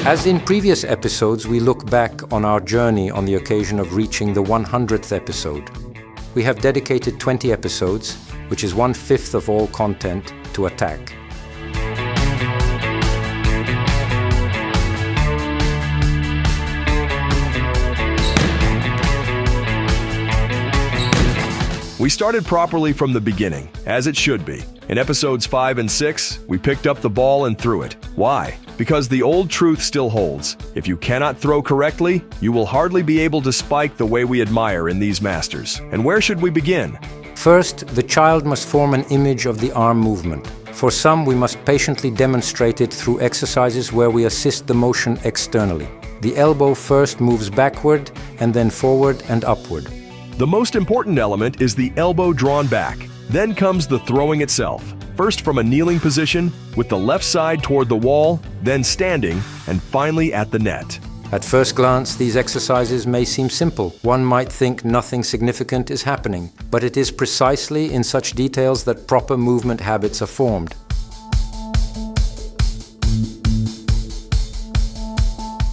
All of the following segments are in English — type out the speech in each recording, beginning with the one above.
As in previous episodes, we look back on our journey on the occasion of reaching the 100th episode. We have dedicated 20 episodes, which is 1/5 of all content, to attack. We started properly from the beginning, as it should be. In episodes 5 and 6, we picked up the ball and threw it. Why? Because the old truth still holds. If you cannot throw correctly, you will hardly be able to spike the way we admire in these masters. And where should we begin? First, the child must form an image of the arm movement. For some, we must patiently demonstrate it through exercises where we assist the motion externally. The elbow first moves backward and then forward and upward. The most important element is the elbow drawn back. Then comes the throwing itself. First from a kneeling position, with the left side toward the wall, then standing, and finally at the net. At first glance, these exercises may seem simple. One might think nothing significant is happening, but it is precisely in such details that proper movement habits are formed.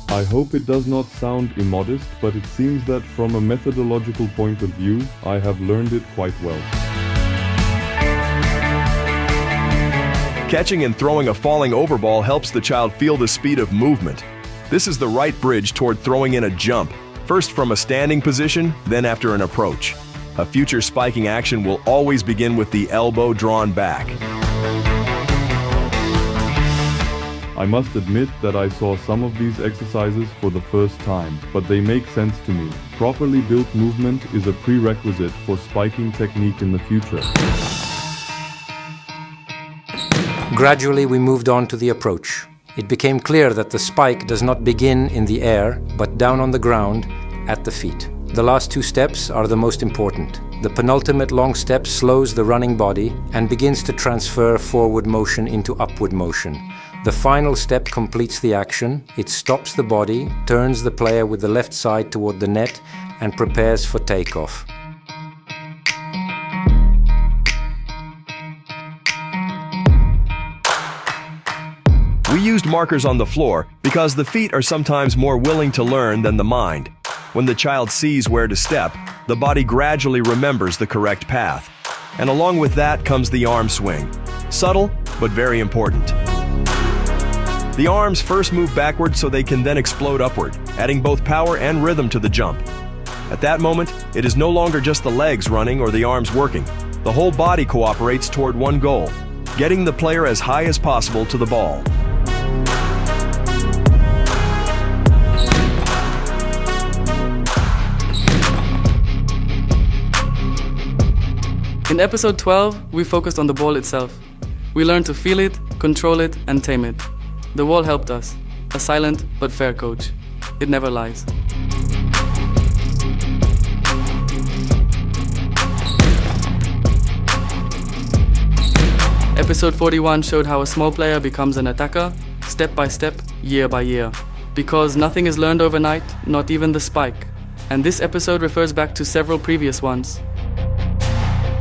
I hope it does not sound immodest, but it seems that from a methodological point of view, I have learned it quite well. Catching and throwing a falling overball helps the child feel the speed of movement. This is the right bridge toward throwing in a jump, first from a standing position, then after an approach. A future spiking action will always begin with the elbow drawn back. I must admit that I saw some of these exercises for the first time, but they make sense to me. Properly built movement is a prerequisite for spiking technique in the future. Gradually, we moved on to the approach. It became clear that the spike does not begin in the air, but down on the ground, at the feet. The last 2 steps are the most important. The penultimate long step slows the running body and begins to transfer forward motion into upward motion. The final step completes the action. It stops the body, turns the player with the left side toward the net, and prepares for takeoff. We used markers on the floor because the feet are sometimes more willing to learn than the mind. When the child sees where to step, the body gradually remembers the correct path. And along with that comes the arm swing. Subtle, but very important. The arms first move backward so they can then explode upward, adding both power and rhythm to the jump. At that moment, it is no longer just the legs running or the arms working. The whole body cooperates toward one goal, getting the player as high as possible to the ball. In episode 12, we focused on the ball itself. We learned to feel it, control it, and tame it. The wall helped us, a silent but fair coach. It never lies. Episode 41 showed how a small player becomes an attacker, step by step, year by year. Because nothing is learned overnight, not even the spike. And this episode refers back to several previous ones.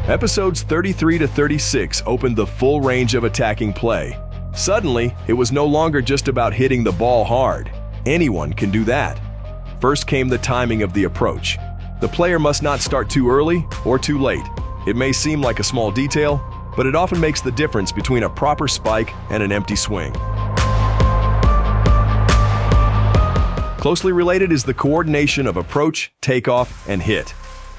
Episodes 33 to 36 opened the full range of attacking play. Suddenly, it was no longer just about hitting the ball hard. Anyone can do that. First came the timing of the approach. The player must not start too early or too late. It may seem like a small detail, but it often makes the difference between a proper spike and an empty swing. Closely related is the coordination of approach, takeoff, and hit.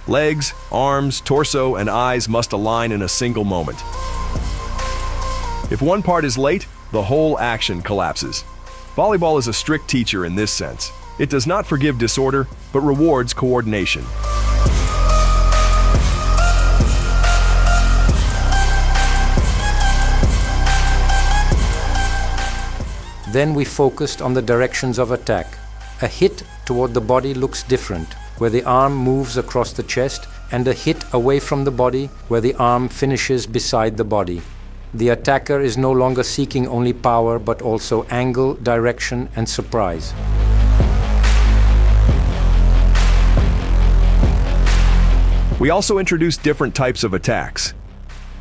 Legs, arms, torso, and eyes must align in a single moment. If one part is late, the whole action collapses. Volleyball is a strict teacher in this sense. It does not forgive disorder, but rewards coordination. Then we focused on the directions of attack. A hit toward the body looks different, where the arm moves across the chest, and a hit away from the body, where the arm finishes beside the body. The attacker is no longer seeking only power, but also angle, direction, and surprise. We also introduced different types of attacks.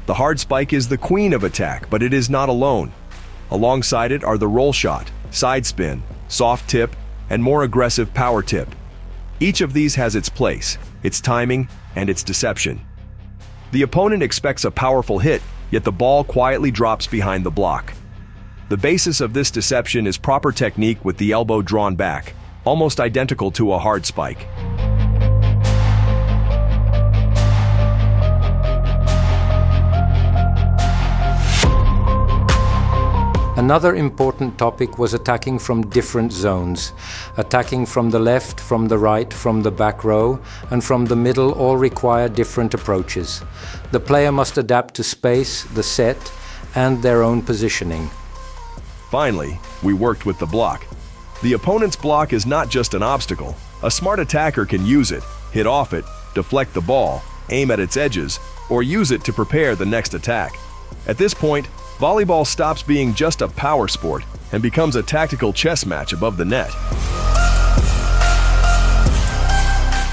The hard spike is the queen of attack, but it is not alone. Alongside it are the roll shot, side spin, soft tip, and more aggressive power tip. Each of these has its place, its timing, and its deception. The opponent expects a powerful hit, yet the ball quietly drops behind the block. The basis of this deception is proper technique with the elbow drawn back, almost identical to a hard spike. Another important topic was attacking from different zones. Attacking from the left, from the right, from the back row, and from the middle all require different approaches. The player must adapt to space, the set, and their own positioning. Finally, we worked with the block. The opponent's block is not just an obstacle. A smart attacker can use it, hit off it, deflect the ball, aim at its edges, or use it to prepare the next attack. At this point, volleyball stops being just a power sport and becomes a tactical chess match above the net.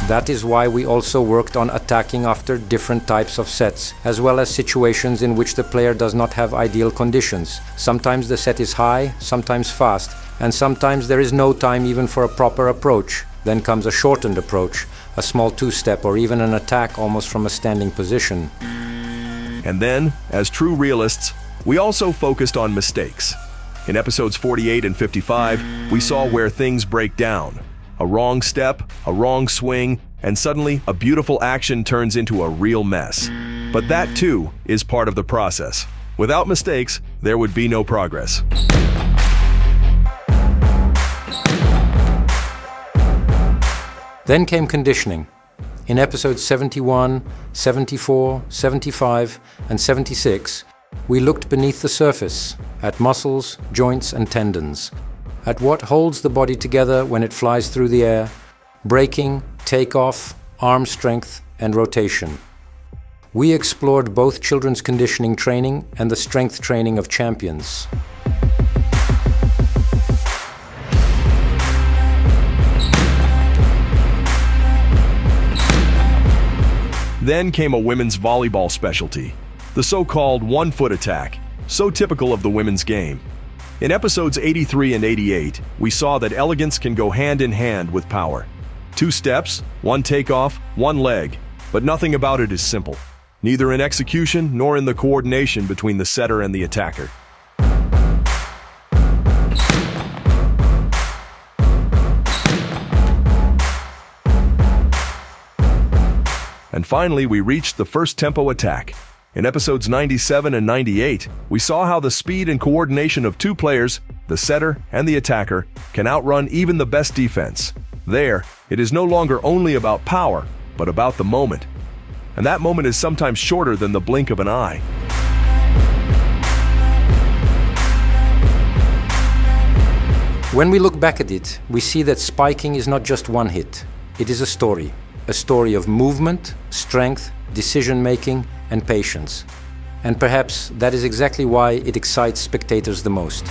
That is why we also worked on attacking after different types of sets, as well as situations in which the player does not have ideal conditions. Sometimes the set is high, sometimes fast, and sometimes there is no time even for a proper approach. Then comes a shortened approach, a small two-step, or even an attack almost from a standing position. And then, as true realists, we also focused on mistakes. In episodes 48 and 55, we saw where things break down. A wrong step, a wrong swing, and suddenly a beautiful action turns into a real mess. But that too is part of the process. Without mistakes, there would be no progress. Then came conditioning. In episodes 71, 74, 75, and 76, we looked beneath the surface, at muscles, joints, and tendons, at what holds the body together when it flies through the air, braking, takeoff, arm strength, and rotation. We explored both children's conditioning training and the strength training of champions. Then came a women's volleyball specialty, the so-called one-foot attack, so typical of the women's game. In episodes 83 and 88, we saw that elegance can go hand in hand with power. 2 steps, 1 takeoff, 1 leg, but nothing about it is simple, neither in execution nor in the coordination between the setter and the attacker. And finally, we reached the first tempo attack. In episodes 97 and 98, we saw how the speed and coordination of 2 players, the setter and the attacker, can outrun even the best defense. There, it is no longer only about power, but about the moment. And that moment is sometimes shorter than the blink of an eye. When we look back at it, we see that spiking is not just one hit. It is a story of movement, strength, decision-making, and patience. And perhaps that is exactly why it excites spectators the most.